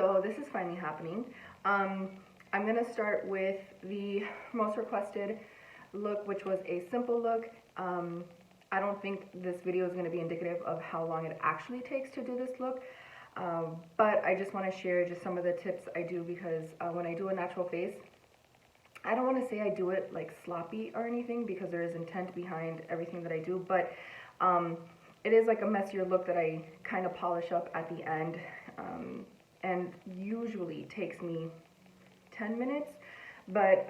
So this is finally happening. I'm gonna start with the most requested look, which was a simple look. I don't think this video is gonna be indicative of how long it actually takes to do this look, but I just wanna share just some of the tips I do because when I do a natural face, I don't wanna say I do it like sloppy or anything because there is intent behind everything that I do, but it is like a messier look that I kind of polish up at the end, and usually takes me 10 minutes. But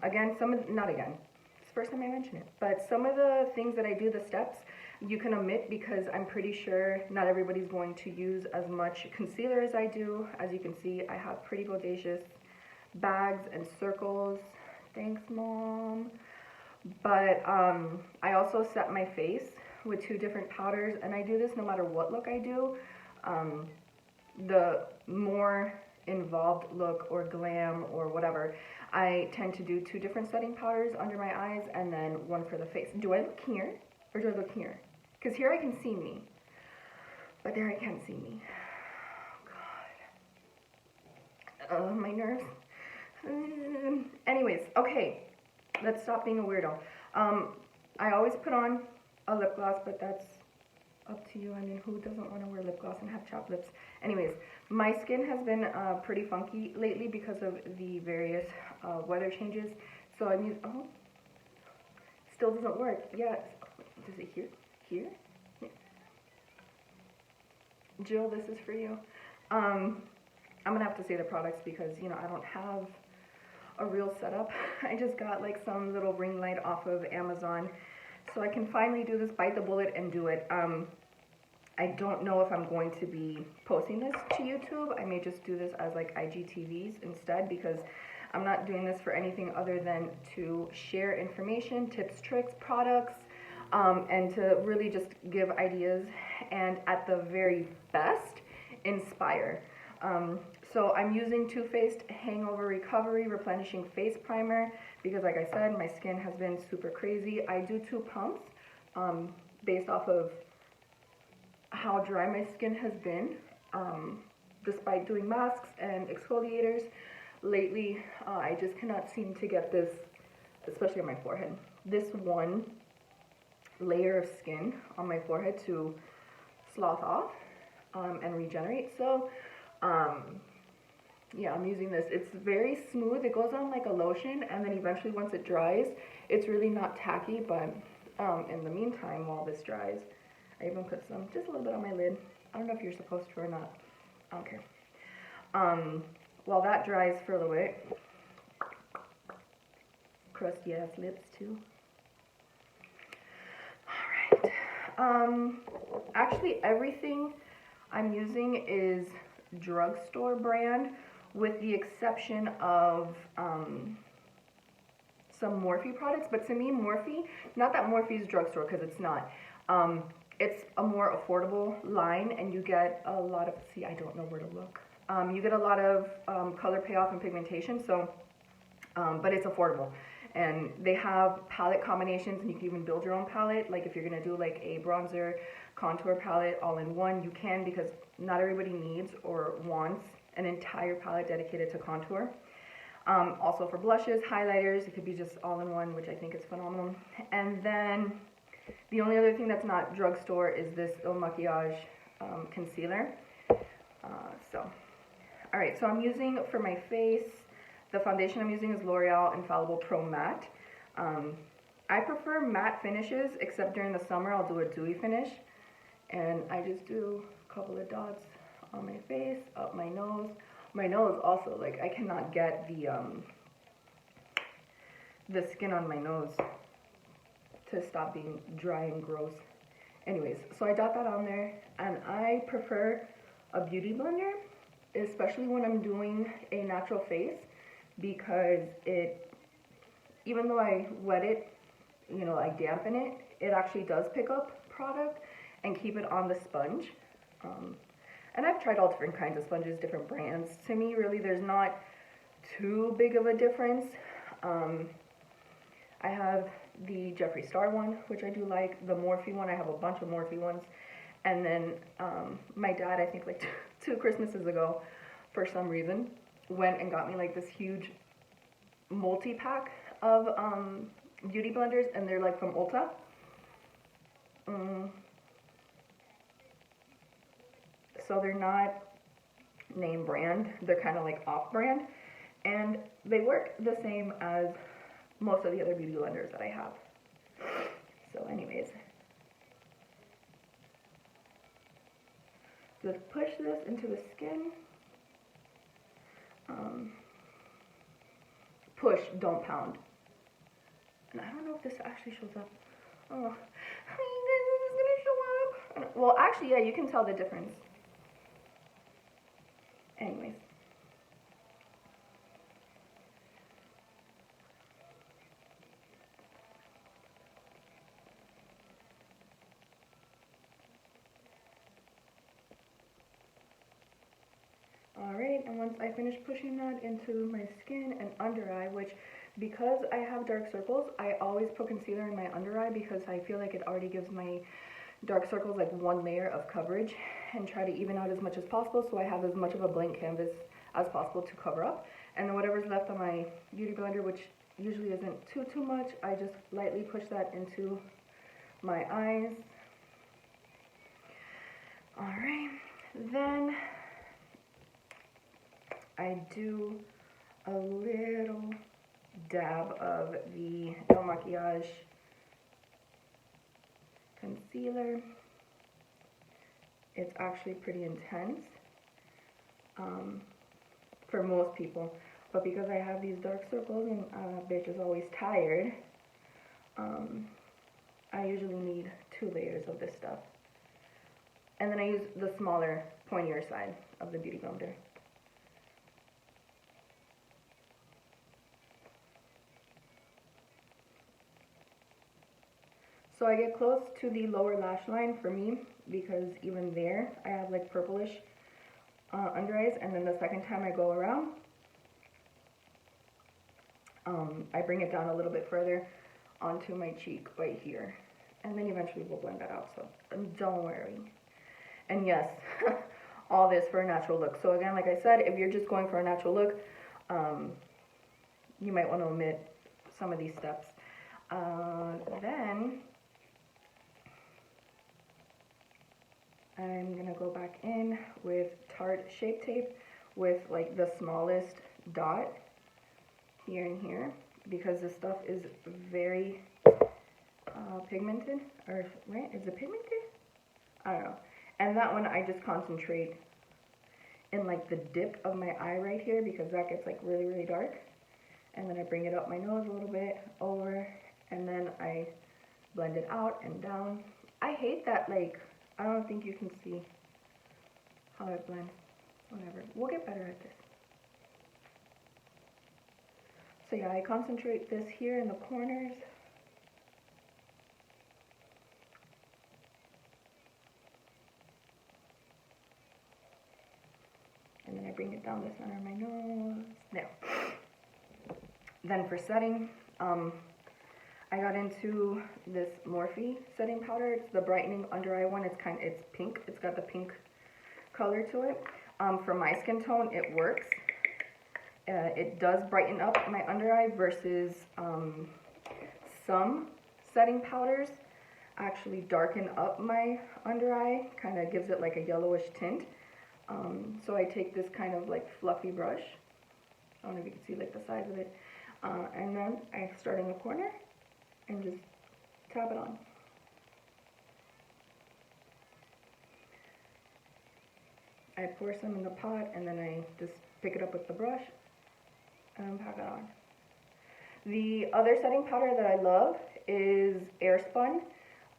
again, not again, it's the first time I mention it, but some of the things that I do, the steps, you can omit because I'm pretty sure not everybody's going to use as much concealer as I do. As you can see, I have pretty bodacious bags and circles. Thanks, Mom. But I also set my face with 2 different powders, and I do this no matter what look I do. The more involved look or glam or whatever, I tend to do 2 different setting powders under my eyes and then one for the face. Do I look here or do I look here? Because here I can see me, but there I can't see me. Oh, God. My nerves. Anyways, okay, let's stop being a weirdo. I always put on a lip gloss, but that's up to you. I mean, who doesn't want to wear lip gloss and have chapped lips? Anyways, my skin has been pretty funky lately because of the various weather changes. So I'm using, oh, still doesn't work. Yeah, does it here? Here? Yeah. Jill, this is for you. I'm gonna have to say the products because, you know, I don't have a real setup. I just got like some little ring light off of Amazon. So I can finally do this, bite the bullet and do it. I don't know if I'm going to be posting this to YouTube. I may just do this as like IGTVs instead because I'm not doing this for anything other than to share information, tips, tricks, products, and to really just give ideas and at the very best, inspire. So I'm using Too Faced Hangover Recovery Replenishing Face Primer because like I said, my skin has been super crazy. I do 2 pumps based off of how dry my skin has been, despite doing masks and exfoliators. Lately, I just cannot seem to get this, especially on my forehead, this one layer of skin on my forehead to slough off and regenerate. So yeah, I'm using this. It's very smooth. It goes on like a lotion, and then eventually once it dries, it's really not tacky, but in the meantime, while this dries, I even put some, just a little bit on my lid. I don't know if you're supposed to or not. I don't care. While that dries for a little bit, crusty ass lips too. Alright. Actually, everything I'm using is drugstore brand, with the exception of some Morphe products. But to me, Morphe, not that Morphe is drugstore because it's not, it's a more affordable line, and you get a lot of, see, I don't know where to look, you get a lot of color payoff and pigmentation, so but it's affordable. And they have palette combinations, and you can even build your own palette. Like if you're gonna do like a bronzer contour palette all in one, you can, because not everybody needs or wants an entire palette dedicated to contour. Also for blushes, highlighters, it could be just all in one, which I think is phenomenal. And then the only other thing that's not drugstore is this Il Makiage concealer. Alright, so I'm using for my face, the foundation I'm using is L'Oreal Infallible Pro Matte. I prefer matte finishes, except during the summer I'll do a dewy finish. And I just do a couple of dots on my face, up my nose. My nose also, like I cannot get the skin on my nose to stop being dry and gross. Anyways, so I dot that on there, and I prefer a beauty blender, especially when I'm doing a natural face, because it, even though I wet it, you know, I dampen it, it actually does pick up product and keep it on the sponge. And I've tried all different kinds of sponges, different brands. To me, really, there's not too big of a difference. I have the Jeffree Star one, which I do like. The Morphe one, I have a bunch of Morphe ones. And then my dad, I think like 2 Christmases ago, for some reason, went and got me like this huge multi-pack of beauty blenders, and they're like from Ulta. So they're not name brand, they're kind of like off brand, and they work the same as most of the other beauty blenders that I have. So anyways, just push this into the skin. Push, don't pound. And I don't know if this actually shows up. Oh, I mean, this is gonna show up. Well, actually, yeah, you can tell the difference. Anyways. Alright, and once I finish pushing that into my skin and under eye, which, because I have dark circles, I always put concealer in my under eye because I feel like it already gives my dark circles like one layer of coverage, and try to even out as much as possible so I have as much of a blank canvas as possible to cover up. And then whatever's left on my beauty blender, which usually isn't too much, I just lightly push that into my eyes. Alright, then I do a little dab of the El Maquillage concealer. It's actually pretty intense for most people, but because I have these dark circles and bitch is always tired, I usually need 2 layers of this stuff. And then I use the smaller, pointier side of the Beauty Blender. So I get close to the lower lash line for me, because even there I have like purplish under eyes, and then the second time I go around, I bring it down a little bit further onto my cheek right here, and then eventually we'll blend that out, so don't worry. And yes, all this for a natural look. So again, like I said, if you're just going for a natural look, you might want to omit some of these steps. Then I'm gonna go back in with Tarte Shape Tape with like the smallest dot here and here, because this stuff is very pigmented, or right? Is it pigmented? I don't know. And that one I just concentrate in like the dip of my eye right here, because that gets like really dark. And then I bring it up my nose a little bit, over, and then I blend it out and down. I hate that, like, I don't think you can see how I blend. Whatever, we'll get better at this. So yeah, I concentrate this here in the corners. And then I bring it down the center of my nose. There. Then for setting, I got into this Morphe setting powder. It's the brightening under eye one. It's pink. It's got the pink color to it. For my skin tone, it works. It does brighten up my under eye versus some setting powders actually darken up my under eye, kind of gives it like a yellowish tint. So I take this kind of like fluffy brush. I don't know if you can see like the size of it. And then I start in the corner and just tap it on. I pour some in the pot, and then I just pick it up with the brush and pack it on. The other setting powder that I love is Airspun.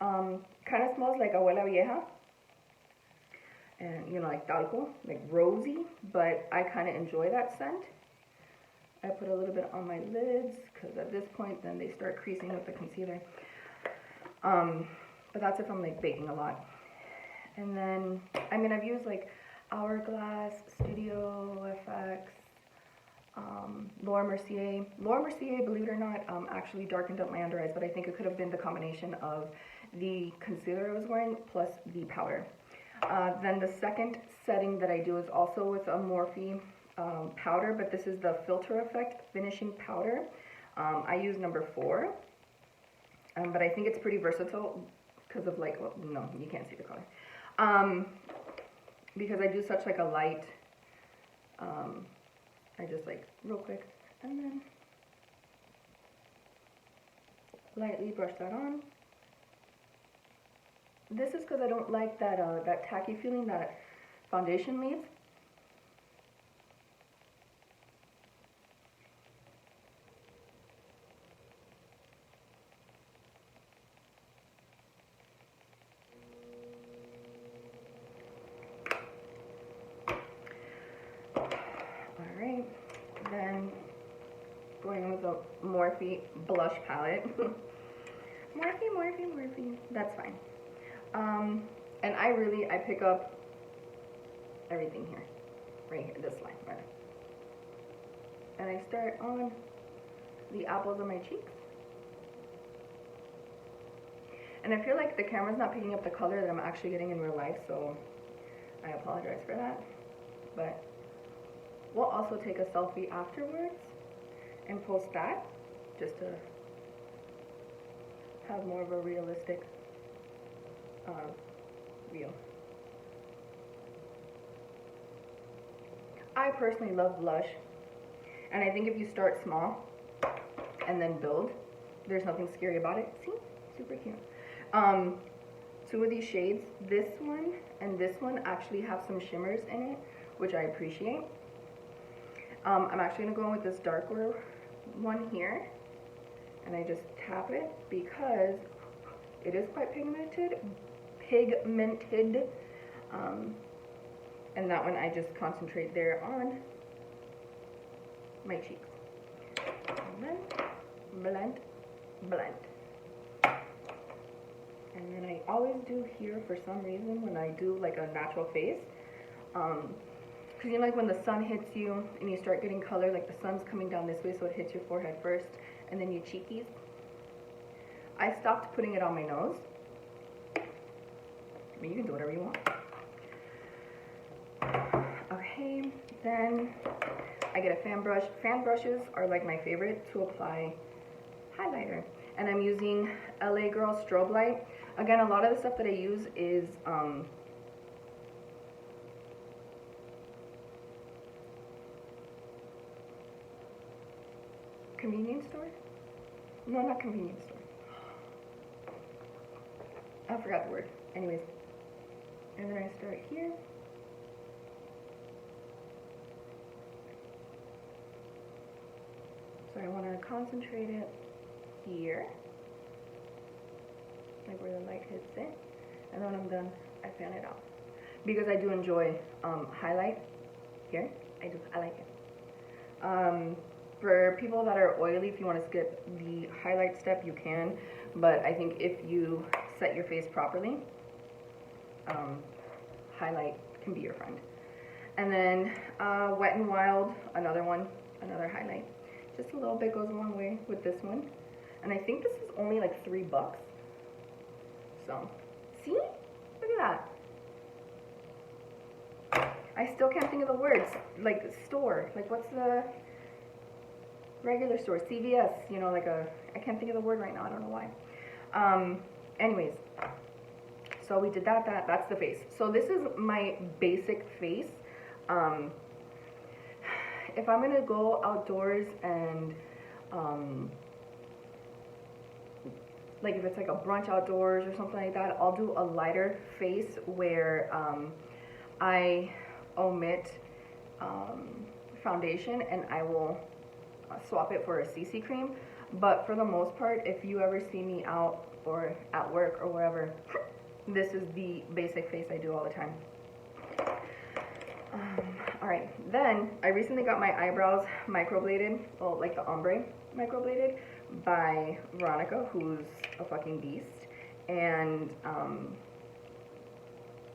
Kind of smells like Abuela Vieja. And, you know, like talco, like rosy, but I kind of enjoy that scent. I put a little bit on my lids, because at this point then they start creasing with the concealer. But that's if I'm like baking a lot. And then, I mean, I've used like Hourglass, Studio FX, Laura Mercier. Laura Mercier, believe it or not, actually darkened up my under eyes, but I think it could have been the combination of the concealer I was wearing plus the powder. Then the second setting that I do is also with a Morphe powder, but this is the Filter Effect Finishing Powder. I use number 4, but I think it's pretty versatile because of like, well, no, you can't see the color. Because I do such like a light, I just like real quick, and then lightly brush that on. This is because I don't like that that tacky feeling that foundation leaves. Alright, then going with the Morphe blush palette. Morphe, that's fine. And I pick up everything here, right here, this line, right. And I start on the apples of my cheeks. And I feel like the camera's not picking up the color that I'm actually getting in real life, so I apologize for that. But we'll also take a selfie afterwards and post that, just to have more of a realistic view. I personally love blush, and I think if you start small and then build, there's nothing scary about it. See? Super cute. Two of these shades, this one and this one, actually have some shimmers in it, which I appreciate. I'm actually going to go in with this darker one here, and I just tap it because it is quite pigmented. And that one I just concentrate there on my cheeks. And then blend. And then I always do here for some reason when I do like a natural face. Because you know, like when the sun hits you and you start getting color, like the sun's coming down this way, so it hits your forehead first and then your cheekies. I stopped putting it on my nose. I mean, you can do whatever you want. Okay, then I get a fan brush. Fan brushes are like my favorite to apply highlighter. And I'm using LA Girl Strobe Light. Again, a lot of the stuff that I use is convenience store? No, not convenience store. I forgot the word. Anyways. And then I start here. So I want to concentrate it here. Like where the light hits it. And then when I'm done, I fan it out. Because I do enjoy highlight here. I like it. For people that are oily, if you want to skip the highlight step, you can. But I think if you set your face properly, highlight can be your friend. And then Wet n Wild, another highlight. Just a little bit goes a long way with this one. And I think this is only like $3. So, see? Look at that. I still can't think of the words. Like store, like what's the regular store? CVS, you know, like I can't think of the word right now, I don't know why. Anyways, so we did that's the face. So this is my basic face. If I'm gonna go outdoors and like if it's like a brunch outdoors or something like that, I'll do a lighter face where I omit foundation and I will swap it for a CC cream. But for the most part, if you ever see me out or at work or wherever, this is the basic face I do all the time. Alright, then I recently got my eyebrows microbladed, well, like the ombre microbladed by Veronica, who's a fucking beast. And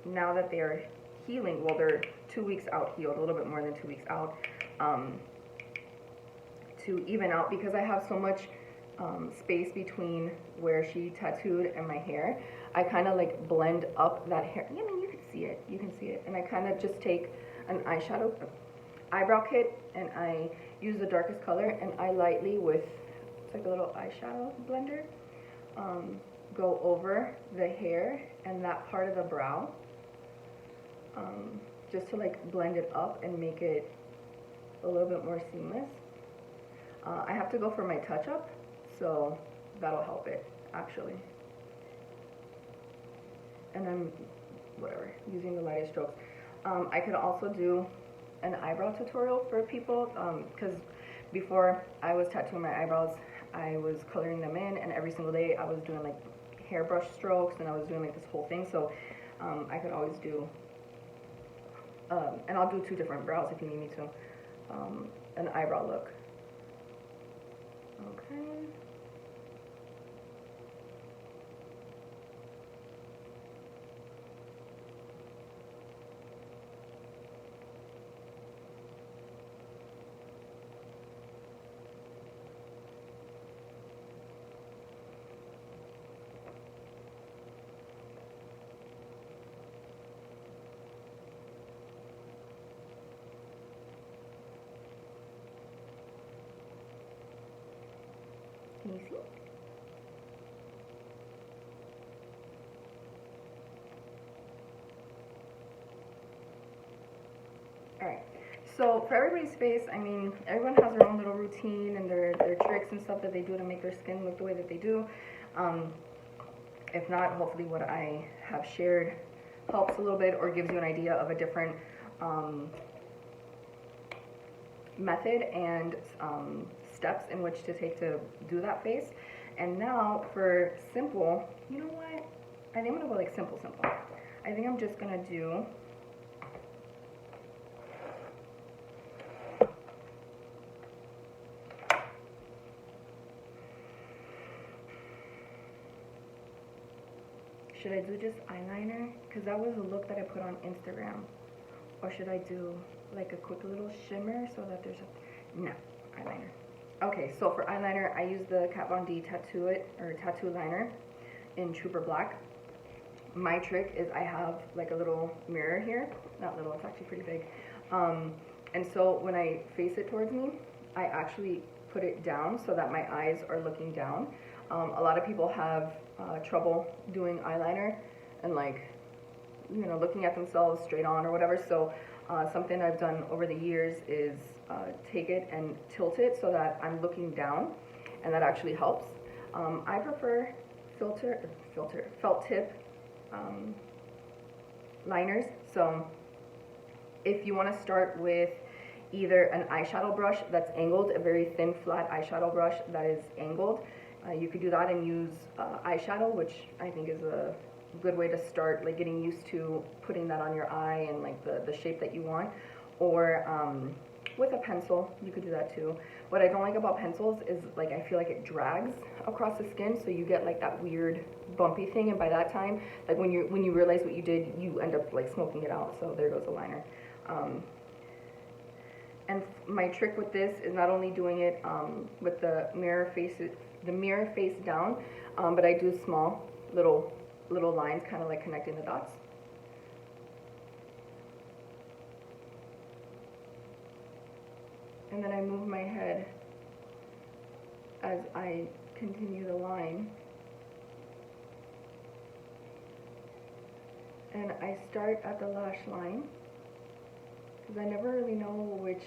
now that they're healing, well, they're 2 weeks out healed, a little bit more than 2 weeks out, to even out, because I have so much space between where she tattooed and my hair, I kind of like blend up that hair. I mean, you can see it. You can see it. And I kind of just take an eyebrow kit, and I use the darkest color, and I lightly, with, it's like a little eyeshadow blender, go over the hair and that part of the brow, just to like blend it up and make it a little bit more seamless. I have to go for my touch-up, so that'll help it, actually. And I'm, whatever, using the lightest strokes. I could also do an eyebrow tutorial for people, because before I was tattooing my eyebrows, I was coloring them in, and every single day I was doing like hairbrush strokes, and I was doing like this whole thing, so I could always do, and I'll do 2 different brows if you need me to, an eyebrow look. Okay. Can you see? Alright, so for everybody's face, I mean, everyone has their own little routine and their tricks and stuff that they do to make their skin look the way that they do. If not, hopefully what I have shared helps a little bit or gives you an idea of a different method and steps in which to take to do that face. And now for simple, you know what? I think I'm gonna go like simple. I think I'm just gonna do should I do just eyeliner? Because that was a look that I put on Instagram. Or should I do like a quick little shimmer so that there's a, no, eyeliner. Okay, so for eyeliner, I use the Kat Von D Tattoo It, or Tattoo Liner in Trooper Black. My trick is I have like a little mirror here. Not little, it's actually pretty big. And so when I face it towards me, I actually put it down so that my eyes are looking down. A lot of people have trouble doing eyeliner and like, you know, looking at themselves straight on or whatever. So something I've done over the years is take it and tilt it so that I'm looking down, and that actually helps. I prefer felt tip liners. So if you want to start with either an eyeshadow brush that's angled, a very thin flat eyeshadow brush that is angled, you could do that and use eyeshadow, which I think is a good way to start like getting used to putting that on your eye and like the shape that you want. Or with a pencil, you could do that too. What I don't like about pencils is like I feel like it drags across the skin, so you get like that weird bumpy thing, and by that time, like when you realize what you did, you end up like smoking it out. So there goes the liner. And my trick with this is not only doing it with the mirror face down, but I do small little lines, kind of like connecting the dots. And then I move my head as I continue the line. And I start at the lash line, because I never really know which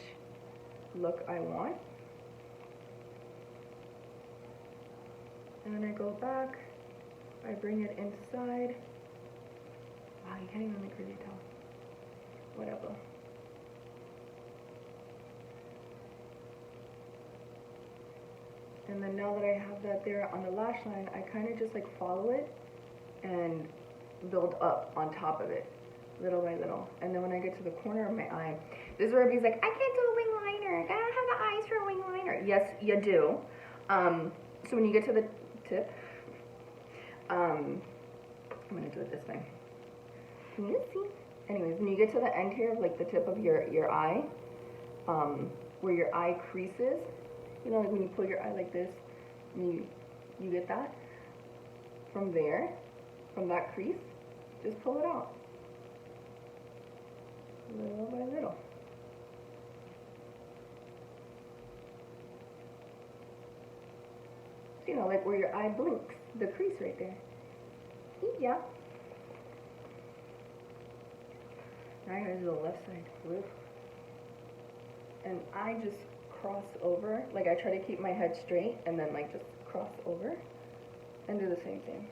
look I want. And then I go back, I bring it inside. Wow, you can't even like really tell. Whatever. And then now that I have that there on the lash line, I kind of just like follow it and build up on top of it, little by little. And then when I get to the corner of my eye, this is where everybody's like, I can't do a wing liner. I don't have the eyes for a wing liner. Yes, you do. So when you get to the tip, I'm gonna do it this way. Can you see? Anyways, when you get to the end here, like the tip of your eye, where your eye creases, you know, like when you pull your eye like this, you get that? From there, from that crease, just pull it out. little by little. So, you know, like where your eye blinks, the crease right there. Yeah. Now here's the left side. Whoop. And I just cross over, like I try to keep my head straight and then like just cross over and do the same thing.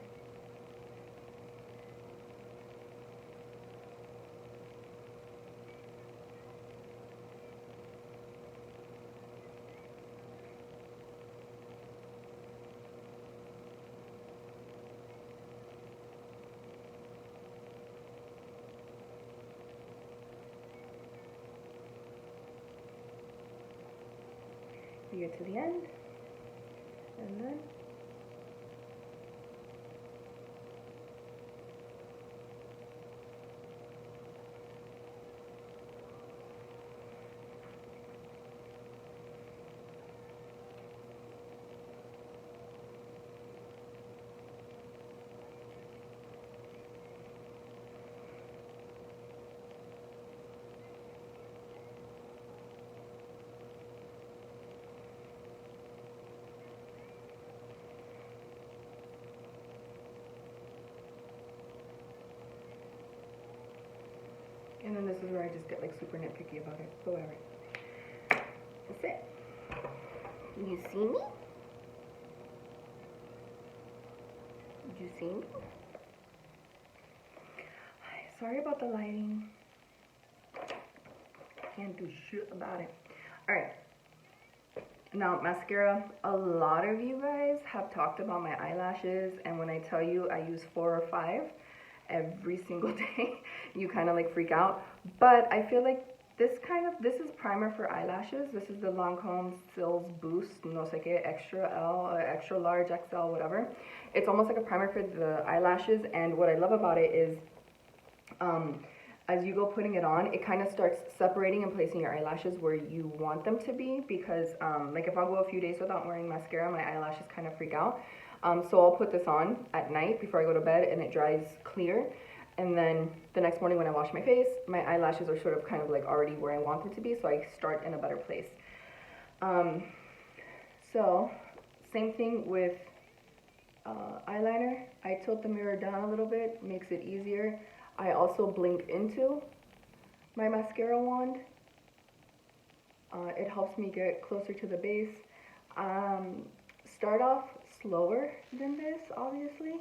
You get to the end, and then this is where I just get like super nitpicky about it. But whatever. That's it. You see me? Did you see me? Sorry about the lighting. Can't do shit about it. Alright. Now, mascara. A lot of you guys have talked about my eyelashes, and when I tell you I use 4 or 5 every single day, you kind of like freak out. But I feel like this is primer for eyelashes. This is the Lancome Sills Boost, no sé qué, extra L, extra large, XL, whatever. It's almost like a primer for the eyelashes, and what I love about it is, as you go putting it on, it kind of starts separating and placing your eyelashes where you want them to be, because like if I'll go a few days without wearing mascara, my eyelashes kind of freak out. So I'll put this on at night before I go to bed, and it dries clear. And then the next morning when I wash my face, my eyelashes are sort of kind of like already where I want them to be, so I start in a better place. So same thing with eyeliner. I tilt the mirror down a little bit, makes it easier. I also blink into my mascara wand. It helps me get closer to the base. Start off slower than this, obviously.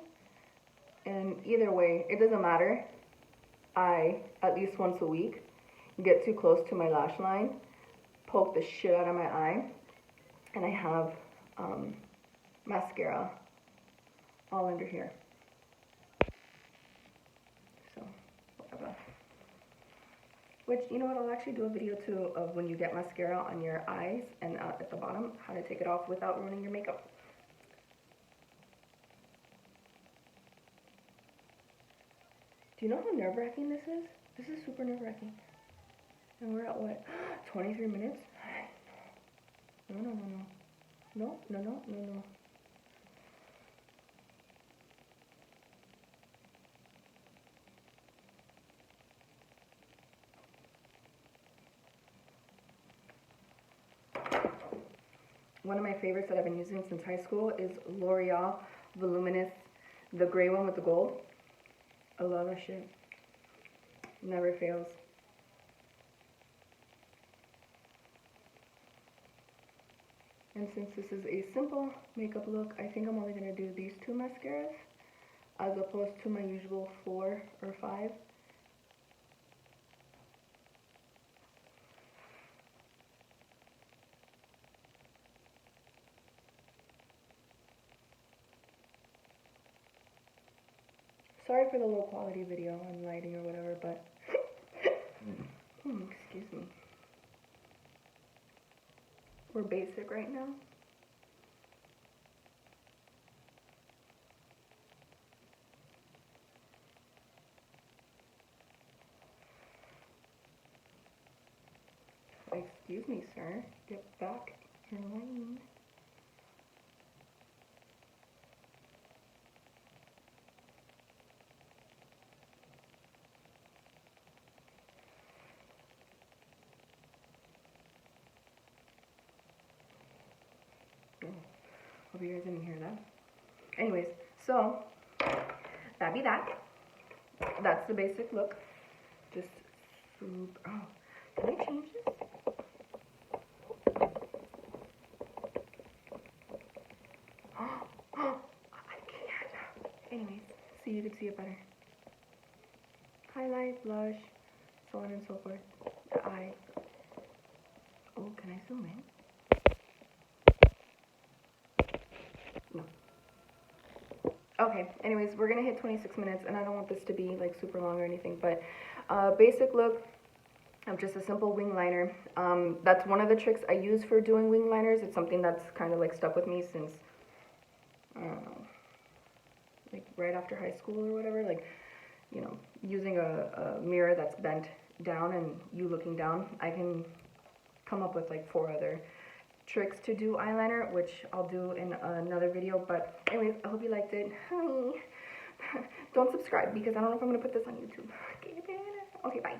And either way, it doesn't matter. I, at least once a week, get too close to my lash line, poke the shit out of my eye, and I have mascara all under here. So, whatever. Which, you know what, I'll actually do a video too of when you get mascara on your eyes and at the bottom, how to take it off without ruining your makeup. Do you know how nerve-wracking this is? This is super nerve-wracking. And we're at what? 23 minutes? No, no, no, no. No, no, no, no, no. One of my favorites that I've been using since high school is L'Oreal Voluminous, the gray one with the gold. I love that shit. Never fails. And since this is a simple makeup look, I think I'm only going to do these 2 mascaras as opposed to my usual 4 or 5. Sorry for the low quality video and lighting or whatever, but excuse me. We're basic right now. Excuse me, sir. Get back in line. Hope you guys didn't hear that. Anyways, so that'd be that. That's the basic look. Just super. Oh, can I change this? I can't. Anyways, so you can see it better. Highlight, blush, so on and so forth. The eye. Oh, can I zoom in? No. Okay, anyways, we're gonna hit 26 minutes, and I don't want this to be like super long or anything, but basic look of just a simple wing liner. That's one of the tricks I use for doing wing liners. It's something that's kind of like stuck with me since, I don't know, like right after high school or whatever, like, you know, using a mirror that's bent down and you looking down, I can come up with like 4 other tricks to do eyeliner, which I'll do in another video. But anyways, I hope you liked it. Don't subscribe because I don't know if I'm gonna put this on YouTube. Okay, bye.